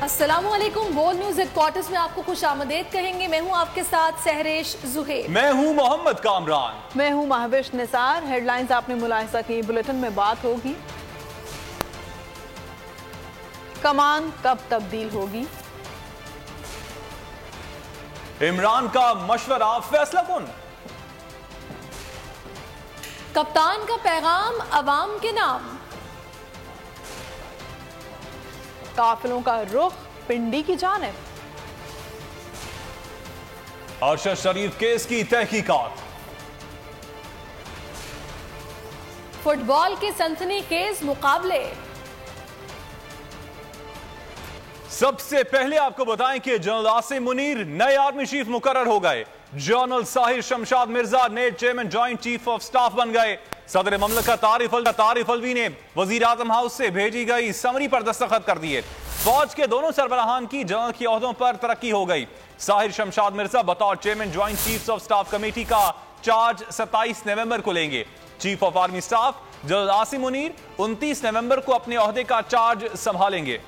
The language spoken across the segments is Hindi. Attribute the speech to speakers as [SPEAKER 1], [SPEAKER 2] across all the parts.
[SPEAKER 1] अस्सलामुअलैकुम। बोल न्यूज हेडक्वार्टर्स में आपको खुश आमदेद कहेंगे। मैं हूं आपके साथ सहरेश जुहेर।
[SPEAKER 2] मैं हूं मोहम्मद कामरान।
[SPEAKER 3] मैं हूं महविश निसार। हेडलाइंस आपने मुलाहिजा की, बुलेटिन में बात होगी। कमान कब तब्दील होगी?
[SPEAKER 2] इमरान का मशवरा फैसला कौन?
[SPEAKER 1] कप्तान का पैगाम अवाम के नाम।
[SPEAKER 3] काफिलों का रुख पिंडी की जानिब।
[SPEAKER 2] अरशद शरीफ केस की तहकीकात।
[SPEAKER 1] फुटबॉल के सनसनीखेज मुकाबले।
[SPEAKER 2] सबसे पहले आपको बताएं कि जनरल आसिम मुनीर नए आर्मी चीफ मुकर्रर हो गए। जनरल साहिर शमशाद मिर्जा नए chairman joint chief of staff बन गए। सदर ममलकत आरिफ अलवी ने वजीर आजम हाउस से भेजी गई समरी पर दस्तखत कर दिए। फौज के दोनों सरबराहान की जनरल की ओहदों पर तरक्की हो गई। साहिर शमशाद मिर्जा बतौर chairman joint chief of staff committee का चार्ज 27 नवंबर को लेंगे। Chief of army staff general Asim Munir 29 नवंबर को अपने ओहदे का चार्ज संभालेंगे।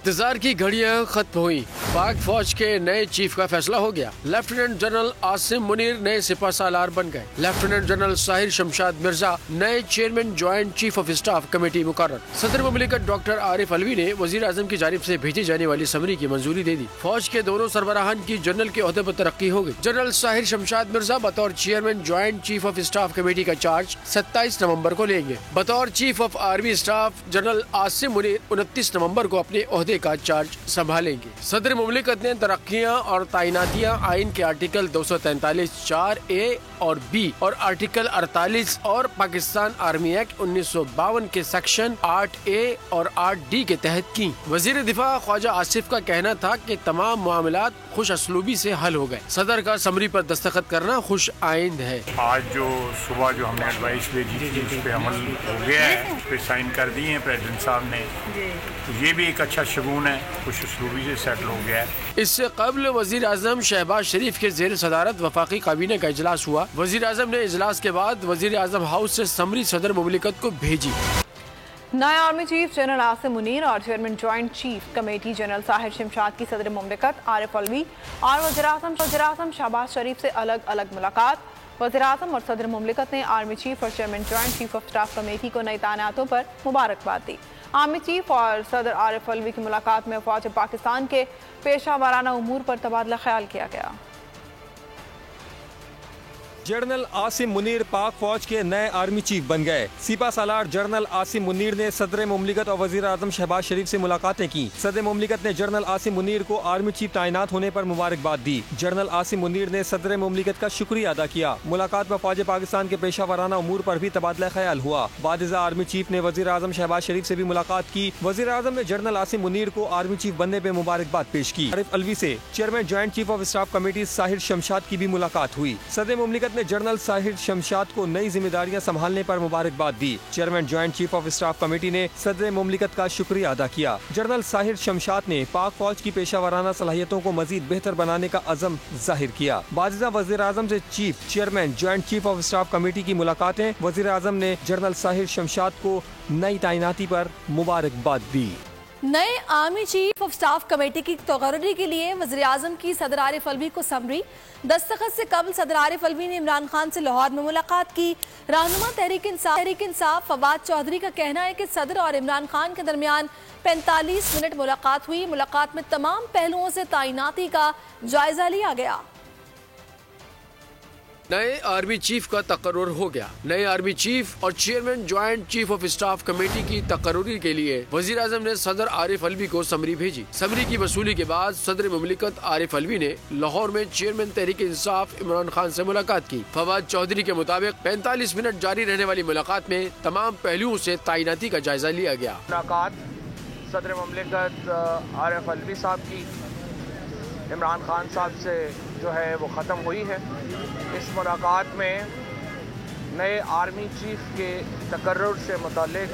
[SPEAKER 4] इंतजार की घड़ियां खत्म हुई। पाक फौज के नए चीफ का फैसला हो गया। लेफ्टिनेंट जनरल आसिम मुनीर नए सिपा सालार बन गए। लेफ्टिनेंट जनरल साहिर शमशाद मिर्जा नए chairman joint chief of staff committee मुकर्रर। सदर ममलिकत डॉक्टर आरिफ अलवी ने वजीर आजम की जानिब से भेजी जाने वाली समरी की मंजूरी दे दी। फौज के दोनों सरबराहान की जनरल के ओहदे पर तरक्की हो गई। जनरल साहिर शमशाद मिर्जा बतौर chairman joint chief of staff committee का चार्ज 27 नवम्बर को लेंगे। बतौर chief of army staff general Asim Munir 29 नवम्बर को अपने ओहदे का चार्ज संभालेंगे। सदर मुमलिकत ने तरक्कियां और तैनातियां आइन के आर्टिकल 243(4)A और B और आर्टिकल 48 और पाकिस्तान आर्मी एक्ट 1952 के सेक्शन 8A और 8D के तहत की। वजीर दिफा ख्वाजा आसिफ का कहना था कि तमाम मामलात खुश असलूबी से हल हो गए। सदर का समरी पर दस्तखत करना खुश आइंद है।
[SPEAKER 5] आज जो सुबह जो हमने एडवाइस भेजी थी उस पे अमल हो गया है, उस पे साइन कर दिए हैं प्रेसिडेंट साहब ने। तो ये भी एक अच्छा शगुन है, खुश असलूबी से सेटल हो गया है।
[SPEAKER 4] इससे कबल वजीर आजम शहबाज शरीफ के जेर सदारत वफाकी काबीना का इजलास हुआ। वजीर आजम ने इजलास के बाद वजीर आजम हाउस से समरी सदर मुमलिकत को भेजी।
[SPEAKER 3] नए army chief general Asim Munir और chairman joint chief committee general Sahir Shamshad की सदर मुमलिकत आरिफ अलवी और वज़ीर आज़म शहबाज शरीफ से अलग अलग मुलाकात। वज़ीर आज़म और सदर मुमलिकत ने आर्मी चीफ और chairman joint chief of staff committee को नई तैनातों पर मुबारकबाद दी। आर्मी चीफ और सदर आरिफ अलवी की मुलाकात में फौज पाकिस्तान के पेशा वाराना उमूर पर तबादला ख्याल किया गया।
[SPEAKER 6] जनरल आसिम मुनीर पाक फौज के नए आर्मी चीफ बन गए। सिपा सालार जनरल आसिम मुनीर ने सदर मुमलिकत और वजीर आजम शहबाज शरीफ से मुलाकातें की। सदर मुमलिकत ने जनरल आसिम मुनीर को आर्मी चीफ तैनात होने पर मुबारकबाद दी। जनरल आसिम मुनीर ने सदर मुमलिकत का शुक्रिया अदा किया। मुलाकात में फौज पाकिस्तान के पेशा वाराना उमूर पर भी तबादला ख्याल हुआ। बादिज़ा आर्मी चीफ ने वजीर आजम शहबाज शरीफ से भी मुलाकात की। वजीर आजम ने जनरल आसिम मुनीर को आर्मी चीफ बनने पर मुबारकबाद पेश की। आरिफ अलवी से chairman joint chief of staff committee Sahir Shamshad की भी मुलाकात हुई। सदर मुमलिकत ने जनरल साहिर शमशाद को नई जिम्मेदारियां संभालने पर मुबारकबाद दी। Chairman joint chief of staff committee ने सदर मुमलिकत का शुक्रिया अदा किया। जनरल साहिर शमशाद ने पाक फौज की पेशा वाराना सलाहियतों को मजीद बेहतर बनाने का अज़म जाहिर किया। बाजिज़ा वज़ीर आज़म से chief chairman joint chief of staff committee की मुलाकातें। वज़ीर आज़म ने जनरल साहिर शमशाद को नई तैनाती पर मुबारकबाद दी।
[SPEAKER 1] नए army chief of staff committee की तकर्री के लिए वज़ीर आज़म की सदर आरिफ अलवी को समरी। दस्तखत से कबल सदर आरिफ अलवी ने इमरान खान से लाहौर में मुलाकात की। रहनुमा तहरीक इंसाफ फवाद चौधरी का कहना है कि सदर और इमरान खान के दरमियान 45 मिनट मुलाकात हुई। मुलाकात में तमाम पहलुओं से तैनाती का जायजा लिया गया।
[SPEAKER 4] नए आर्मी चीफ का तकर्रुर हो गया। नए आर्मी चीफ और chairman joint chief of staff committee की तकर्रुरी के लिए वजीर आजम ने सदर आरिफ अलवी को समरी भेजी। समरी की वसूली के बाद सदर मुमलिकत आरिफ अलवी ने लाहौर में चेयरमैन तहरीक इंसाफ इमरान खान से मुलाकात की। फवाद चौधरी के मुताबिक 45 मिनट जारी रहने वाली मुलाकात में तमाम पहलुओं से तैनाती का जायजा लिया गया।
[SPEAKER 7] मुलाकात सदर मुमलिकत आरिफ अलवी साहब की इमरान खान साहब से जो है वो ख़त्म हुई है। इस मुलाकात में नए आर्मी चीफ के तकर्रुर से मुताल्लिक़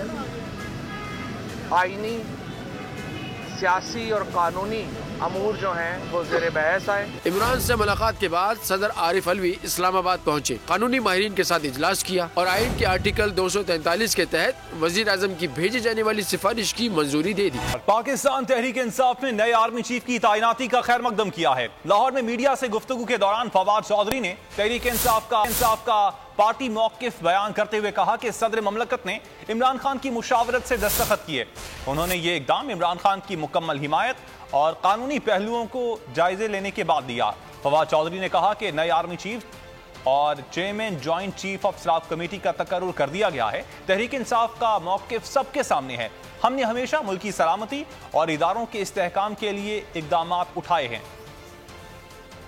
[SPEAKER 7] आइनी, सियासी और कानूनी अमूर जो हैं वो ज़ेर बहस आए।
[SPEAKER 4] इमरान से मुलाकात के बाद सदर आरिफ अलवी इस्लामाबाद पहुँचे, कानूनी माहिरीन के साथ इजलास किया और आइन के आर्टिकल 243 के तहत वजीर आजम की भेजी जाने वाली सिफारिश की मंजूरी दे दी।
[SPEAKER 2] पाकिस्तान तहरीक इंसाफ ने नए आर्मी चीफ की तैनाती का खैर मकदम किया है। लाहौर में मीडिया से गुफ्तगू के दौरान फवाद चौधरी ने तहरीक इंसाफ का पार्टी मौकिफ बयान करते हुए कहा कि सदर ममलकत ने इमरान खान की मुशावरत से दस्तखत किए। उन्होंने ये इकदाम इमरान खान की मुकम्मल हिमायत और कानूनी पहलुओं को जायजे लेने के बाद दिया। फवाद चौधरी ने कहा कि नए आर्मी चीफ और chairman joint chief of staff committee का तकर्रुर कर दिया गया है। तहरीक इंसाफ का मौकिफ सबके सामने है। हमने हमेशा मुल्की सलामती और इदारों के इस्तेहकाम के लिए इकदाम उठाए हैं।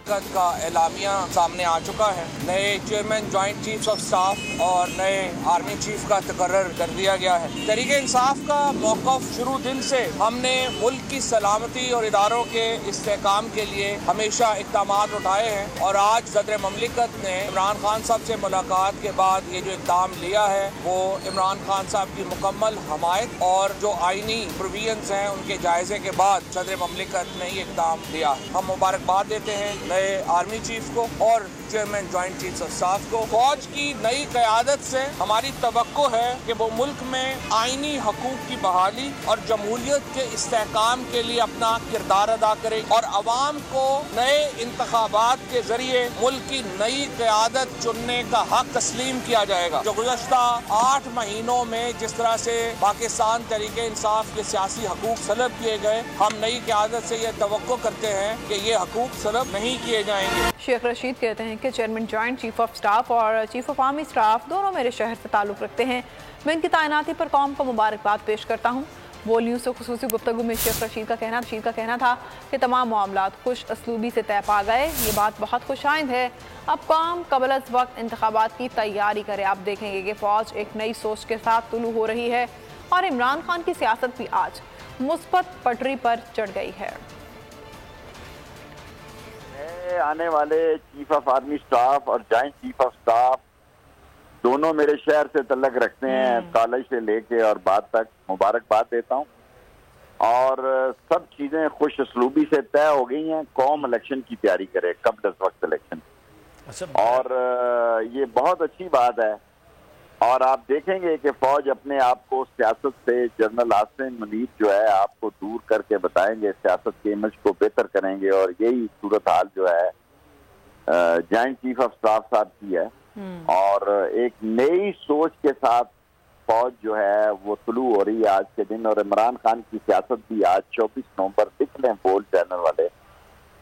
[SPEAKER 7] का एलामिया सामने आ चुका है। नए chairman joint chiefs of staff और नए आर्मी चीफ का तकर्रर कर दिया गया है। तहरीक इंसाफ का मौक़िफ़ शुरू दिन से हमने मुल्क की सलामती और इदारों के इस्तेहकाम के लिए हमेशा इक़दाम उठाए हैं और आज सदर ममलिकत ने इमरान खान साहब से मुलाकात के बाद ये जो इक़दाम लिया है वो इमरान खान साहब की मुकम्मल हमायत और जो आइनी प्रोविजंस हैं उनके जायजे के बाद सदर ममलिकत ने ये इक़दाम लिया। हम मुबारकबाद देते हैं नए आर्मी चीफ को और chairman joint chief of staff को। फौज की नई क़यादत से हमारी तवक्को है कि वो मुल्क में आइनी हकूक की बहाली और जमहूरियत के इस्तेहकाम के लिए अपना किरदार अदा करे और अवाम को नए इंतखाबात के जरिए मुल्क की नई क़यादत चुनने का हक तस्लीम किया जाएगा। जो गुज़श्ता 8 महीनों में जिस तरह से पाकिस्तान तहरीक इंसाफ के सियासी हकूक सलब किए गए, हम नई क़यादत से ये तवक्को करते हैं कि ये हकूक सलब नहीं किए जाएंगे।
[SPEAKER 3] शेख रशीद कहते हैं कि chairman joint chief of staff और चीफ ऑफ आर्मी स्टाफ दोनों मेरे शहर से ताल्लुक़ रखते हैं। मैं इनकी तैनाती पर कौम को मुबारकबाद पेश करता हूँ। बोल न्यूज़ से खुसूसी गुफ्तगू में शेख रशीद का कहना था कि तमाम मामलात खुश असलूबी से तय पा गए। ये बात बहुत खुशाइंद है। अब कौम कबल अज़ वक्त इंतखाबात की तैयारी करे। आप देखेंगे कि फ़ौज एक नई सोच के साथ तुलू हो रही है और इमरान खान की सियासत भी आज मुस्बत पटरी पर चढ़ गई है।
[SPEAKER 8] आने वाले चीफ ऑफ आर्मी स्टाफ और जॉइंट चीफ ऑफ स्टाफ दोनों मेरे शहर से तल्लक रखते हैं। कॉलेज से लेके और बाद तक मुबारकबाद देता हूं और सब चीजें खुश असलूबी से तय हो गई हैं। कौम इलेक्शन की तैयारी करे कब 10 वक्त इलेक्शन और ये बहुत अच्छी बात है। और आप देखेंगे कि फौज अपने आप को सियासत से जनरल आसिम मुनीर जो है आपको दूर करके बताएंगे, सियासत के इमेज को बेहतर करेंगे और यही सूरत हाल जो है जॉइंट चीफ ऑफ स्टाफ साहब की है। और एक नई सोच के साथ फौज जो है वो तुलू हो रही है आज के दिन और इमरान खान की सियासत भी आज 24 नवंबर दिख लें बोल चैनल वाले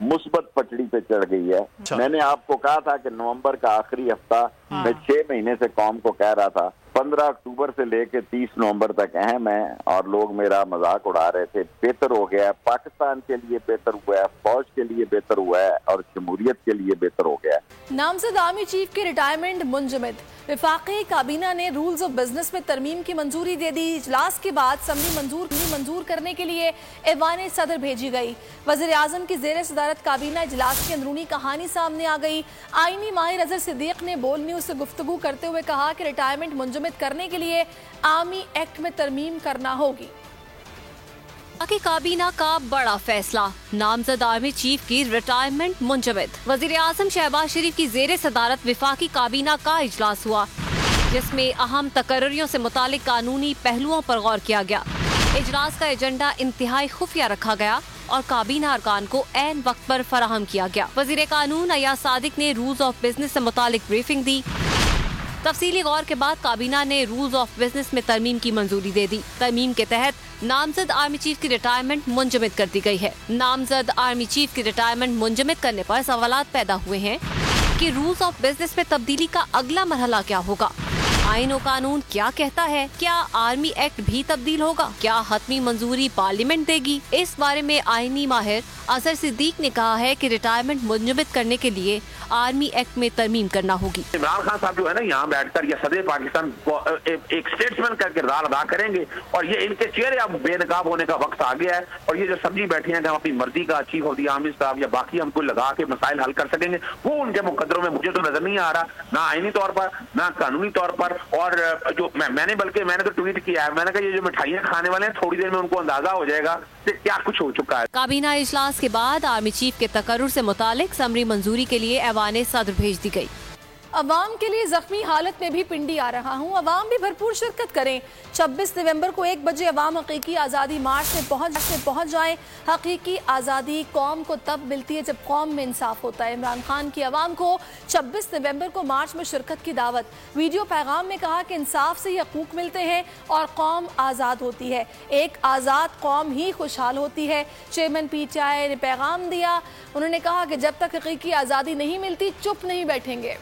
[SPEAKER 8] मुस्बत पटड़ी पे चढ़ गई है। मैंने आपको कहा था कि नवंबर का आखिरी हफ्ता मैं 6 महीने से कौम को कह रहा था 15 अक्टूबर से लेकर 30 नवंबर तक अहम है और लोग मेरा मजाक उड़ा रहे थे। बेहतर हो गया है, पाकिस्तान के लिए बेहतर हुआ है, फौज के लिए बेहतर हुआ है और जमहूरियत के लिए बेहतर हो गया है।
[SPEAKER 1] नामजद आर्मी चीफ के रिटायरमेंट मुंजमद। वफाकी काबीना ने रूल्स ऑफ बिजनेस में तरमीम की मंजूरी दे दी। इजलास के बाद असम्बली मंजूर करने के लिए ऐवान सदर भेजी गई। वज़ीर आज़म की ज़ेर सदारत काबीना इजलास की अंदरूनी कहानी सामने आ गई। आईनी माहिर अजहर सिद्दीक ने बोल न्यूज़ से गुफ्तगू करते हुए कहा कि रिटायरमेंट मुंजमद करने के लिए आर्मी एक्ट में तरमीम करना होगी।
[SPEAKER 9] वफाकी काबीना का बड़ा फैसला, नामजद आर्मी चीफ की रिटायरमेंट मुंजमद। वजीर आजम शहबाज शरीफ की जेर सदारत वफाकी काबीना का इजलास हुआ जिसमें अहम तकर्रियों से मुतालिक कानूनी पहलुओं पर गौर किया गया। इजलास का एजेंडा इंतहाई खुफिया रखा गया और काबीना अरकान को ऐन वक्त पर फराहम किया गया। वजीर कानून अयाज सादिक ने रूल्स ऑफ बिजनेस से मुतालिक ब्रीफिंग दी। तफसीली गौर के बाद काबीना ने रूल्स ऑफ बिजनेस में तरमीम की मंजूरी दे दी। तरमीम के तहत नामजद आर्मी चीफ की रिटायरमेंट मुंजमद कर दी गई है। नामजद आर्मी चीफ की रिटायरमेंट मुंजमद करने पर सवालात पैदा हुए हैं कि रूल्स ऑफ बिजनेस में तब्दीली का अगला मरहला क्या होगा। आईन और कानून क्या कहता है? क्या आर्मी एक्ट भी तब्दील होगा? क्या हतमी मंजूरी पार्लियामेंट देगी? इस बारे में आईनी माहिर अजहर सिद्दीक ने कहा है कि रिटायरमेंट मुंजमद करने के लिए आर्मी एक्ट में तरमीम करना होगी।
[SPEAKER 10] इमरान खान साहब जो है ना यहाँ बैठकर या सदर पाकिस्तान एक स्टेट्समैन का किरदार अदा करेंगे और ये इनके चेहरे अब बेनकाब होने का वक्त आ गया है। और ये जो सब्जी बैठी हैं कि हम अपनी मर्जी का chief of the army staff या बाकी हमको लगा के मसाइल हल कर सकेंगे, वो उनके मुकद्दरों में मुझे तो नजर नहीं आ रहा, ना आईनी तौर पर ना कानूनी तौर पर। और जो मैंने तो ट्वीट किया है, मैंने कहा ये जो मिठाइयाँ खाने वाले हैं थोड़ी देर में उनको अंदाजा हो जाएगा कि क्या कुछ हो चुका है।
[SPEAKER 9] काबीना इजलास के बाद आर्मी चीफ के तकर्रुर से मुतालिक समरी मंजूरी के लिए ऐवान सदर भेज दी गई।
[SPEAKER 1] अवाम के लिए जख्मी हालत में भी पिंडी आ रहा हूँ, अवाम भी भरपूर शिरकत करें। 26 नवंबर को 1 बजे अवाम हकीकी आज़ादी मार्च में पहुँच जाएं। हकीकी आज़ादी कौम को तब मिलती है जब कौम में इंसाफ होता है। इमरान खान की अवाम को 26 नवंबर को मार्च में शिरकत की दावत। वीडियो पैगाम में कहा कि इंसाफ से हकूक मिलते हैं और कौम आज़ाद होती है। एक आज़ाद कौम ही खुशहाल होती है। चेयरमैन PTI ने पैगाम दिया। उन्होंने कहा कि जब तक हकीकी आज़ादी नहीं मिलती चुप नहीं बैठेंगे।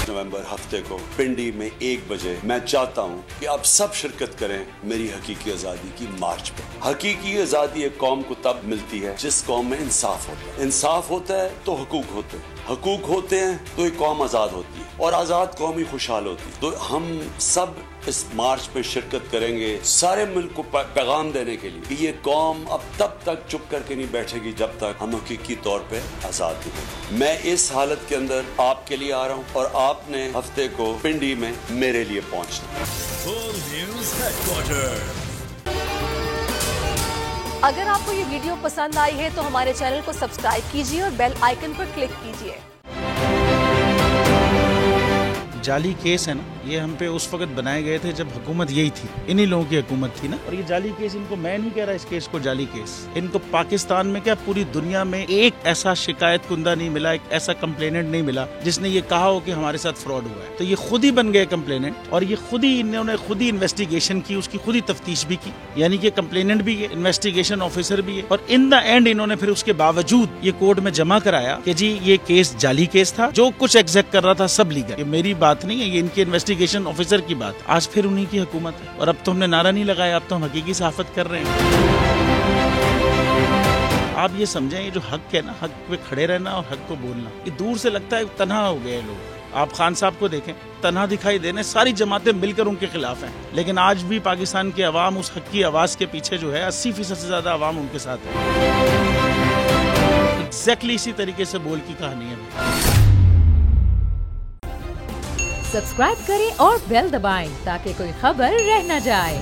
[SPEAKER 11] नवंबर हफ्ते को पिंडी में 1 बजे मैं चाहता हूं कि आप सब शिरकत करें मेरी हकीकी आज़ादी की मार्च पे। हकीकी आज़ादी एक कौम को तब मिलती है जिस कौम में इंसाफ होता है। इंसाफ होता है तो हकूक होते हैं, हकूक होते हैं तो एक कौम आज़ाद होती है और आज़ाद कौम ही खुशहाल होती है। तो हम सब इस मार्च पे शिरकत करेंगे सारे मुल्क को पैगाम देने के लिए कि ये कौम अब तब तक चुप करके नहीं बैठेगी जब तक हम हकीकी तौर पे आज़ाद नहीं होंगे। मैं इस हालत के अंदर आपके लिए आ रहा हूँ और आपने हफ्ते को पिंडी में मेरे लिए पहुँचना।
[SPEAKER 1] अगर आपको ये वीडियो पसंद आई है तो हमारे चैनल को सब्सक्राइब कीजिए और बेल आइकन पर क्लिक कीजिए।
[SPEAKER 12] जाली केस है ना, ये हम पे उस वक्त बनाए गए थे जब हुकूमत यही थी, इन्हीं लोगों की हुकूमत थी ना। और ये जाली केस, इनको मैं नहीं कह रहा इस केस को जाली केस, इनको पाकिस्तान में क्या पूरी दुनिया में एक ऐसा शिकायत कुंदा नहीं मिला, एक ऐसा कंप्लेनेंट नहीं मिला जिसने ये कहा हो कि हमारे साथ फ्रॉड हुआ है। तो ये खुद ही बन गए कंप्लेनेंट और ये खुद ही इन्होंने खुद ही इन्वेस्टिगेशन की, उसकी खुद ही तफ्तीश भी की, यानी कि कंप्लेनेंट भी है, इन्वेस्टिगेशन ऑफिसर भी है। और इन द एंड इन्होंने फिर उसके बावजूद ये कोर्ट में जमा कराया कि जी ये केस जाली केस था, जो कुछ एग्जैक्ट कर रहा था सब लीगल। ये मेरी बात नहीं है, ये इनके इन्वेस्टिगेशन ऑफिसर की बात। आज फिर उन्हीं की हुकूमत है और अब तो हमने नारा नहीं लगाया, अब तो हम हकीकी सहाफत कर रहे हैं। आप ये समझें, ये जो हक है ना, हक पे खड़े रहना और हक को बोलना, ये दूर से लगता है तन्हा हो गए लोग। आप खान साहब को देखें, तन्हा दिखाई देने, सारी जमातें मिलकर उनके खिलाफ हैं, लेकिन आज भी पाकिस्तान की आवाम उस हक की आवाज के पीछे जो है 80% से ज्यादा आवाम उनके साथ है। एग्जैक्टली इसी तरीके से बोल की कहानी है।
[SPEAKER 13] सब्सक्राइब करें और बेल दबाएं ताकि कोई खबर रह न जाए।